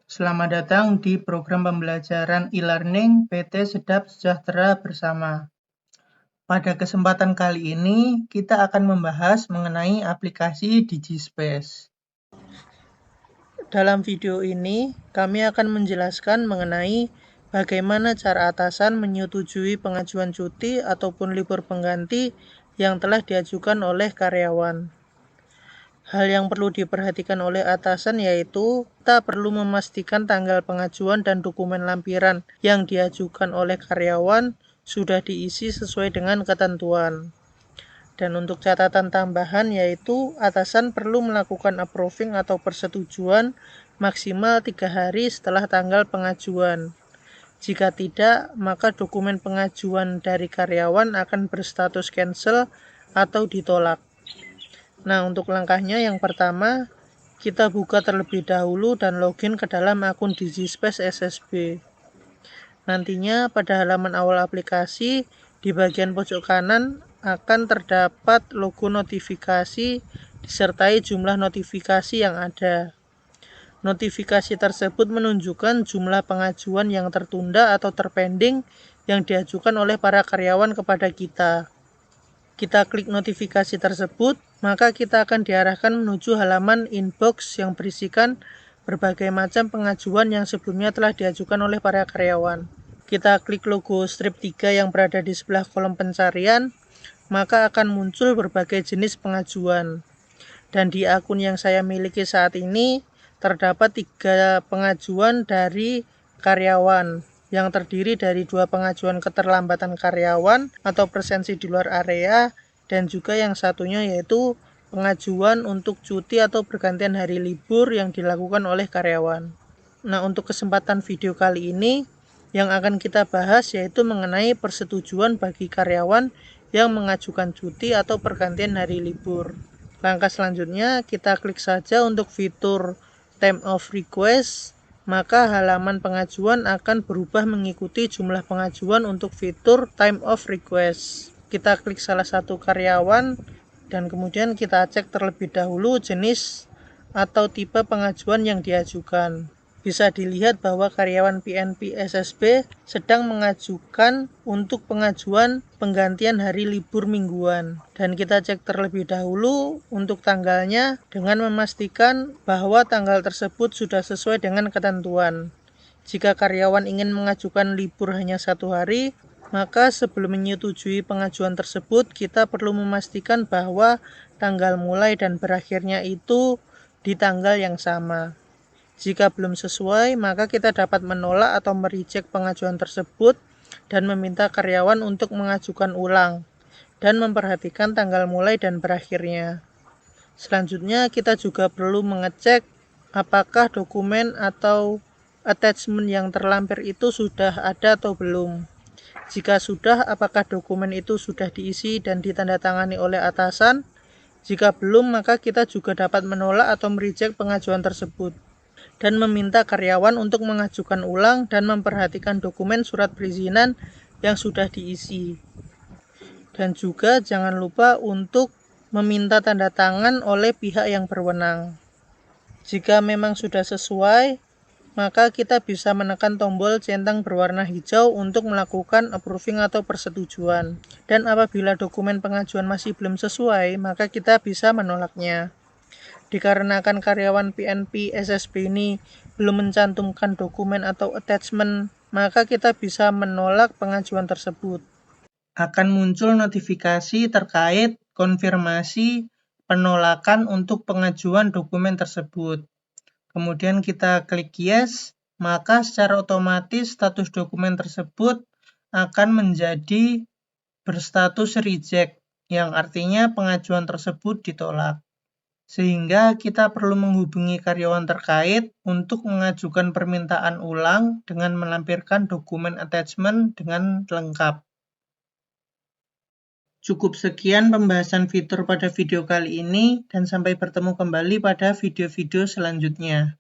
Selamat datang di program pembelajaran e-learning PT Sedap Sejahtera Bersama. Pada kesempatan kali ini, kita akan membahas mengenai aplikasi DigiSpace. Dalam video ini, kami akan menjelaskan mengenai bagaimana cara atasan menyetujui pengajuan cuti ataupun libur pengganti yang telah diajukan oleh karyawan. Hal yang perlu diperhatikan oleh atasan yaitu kita perlu memastikan tanggal pengajuan dan dokumen lampiran yang diajukan oleh karyawan sudah diisi sesuai dengan ketentuan. Dan untuk catatan tambahan yaitu atasan perlu melakukan approving atau persetujuan maksimal 3 hari setelah tanggal pengajuan. Jika tidak, maka dokumen pengajuan dari karyawan akan berstatus cancel atau ditolak. Nah, untuk langkahnya yang pertama, kita buka terlebih dahulu dan login ke dalam akun DigiSpace SSB. Nantinya pada halaman awal aplikasi, di bagian pojok kanan akan terdapat logo notifikasi disertai jumlah notifikasi yang ada. Notifikasi tersebut menunjukkan jumlah pengajuan yang tertunda atau terpending yang diajukan oleh para karyawan kepada kita. Kita klik notifikasi tersebut, maka kita akan diarahkan menuju halaman inbox yang berisikan berbagai macam pengajuan yang sebelumnya telah diajukan oleh para karyawan. Kita klik logo strip 3 yang berada di sebelah kolom pencarian, maka akan muncul berbagai jenis pengajuan. Dan di akun yang saya miliki saat ini, terdapat 3 pengajuan dari karyawan yang terdiri dari 2 pengajuan keterlambatan karyawan atau presensi di luar area, dan juga yang satunya yaitu pengajuan untuk cuti atau pergantian hari libur yang dilakukan oleh karyawan. Nah, untuk kesempatan video kali ini yang akan kita bahas yaitu mengenai persetujuan bagi karyawan yang mengajukan cuti atau pergantian hari libur. Langkah selanjutnya kita klik saja untuk fitur time of request, maka halaman pengajuan akan berubah mengikuti jumlah pengajuan untuk fitur time of request. Kita klik salah satu karyawan dan kemudian kita cek terlebih dahulu jenis atau tipe pengajuan yang diajukan. Bisa dilihat bahwa karyawan PNP SSB sedang mengajukan untuk pengajuan penggantian hari libur mingguan. Dan kita cek terlebih dahulu untuk tanggalnya dengan memastikan bahwa tanggal tersebut sudah sesuai dengan ketentuan. Jika karyawan ingin mengajukan libur hanya 1 hari, maka sebelum menyetujui pengajuan tersebut, kita perlu memastikan bahwa tanggal mulai dan berakhirnya itu di tanggal yang sama. Jika belum sesuai, maka kita dapat menolak atau mereject pengajuan tersebut dan meminta karyawan untuk mengajukan ulang dan memperhatikan tanggal mulai dan berakhirnya. Selanjutnya, kita juga perlu mengecek apakah dokumen atau attachment yang terlampir itu sudah ada atau belum. Jika sudah, apakah dokumen itu sudah diisi dan ditandatangani oleh atasan? Jika belum, maka kita juga dapat menolak atau mereject pengajuan tersebut dan meminta karyawan untuk mengajukan ulang dan memperhatikan dokumen surat perizinan yang sudah diisi. Dan juga jangan lupa untuk meminta tanda tangan oleh pihak yang berwenang. Jika memang sudah sesuai, maka kita bisa menekan tombol centang berwarna hijau untuk melakukan approving atau persetujuan. Dan apabila dokumen pengajuan masih belum sesuai, maka kita bisa menolaknya. Dikarenakan karyawan PNP SSB ini belum mencantumkan dokumen atau attachment, maka kita bisa menolak pengajuan tersebut. Akan muncul notifikasi terkait konfirmasi penolakan untuk pengajuan dokumen tersebut. Kemudian kita klik yes, maka secara otomatis status dokumen tersebut akan menjadi berstatus reject, yang artinya pengajuan tersebut ditolak. Sehingga kita perlu menghubungi karyawan terkait untuk mengajukan permintaan ulang dengan melampirkan dokumen attachment dengan lengkap. Cukup sekian pembahasan fitur pada video kali ini, dan sampai bertemu kembali pada video-video selanjutnya.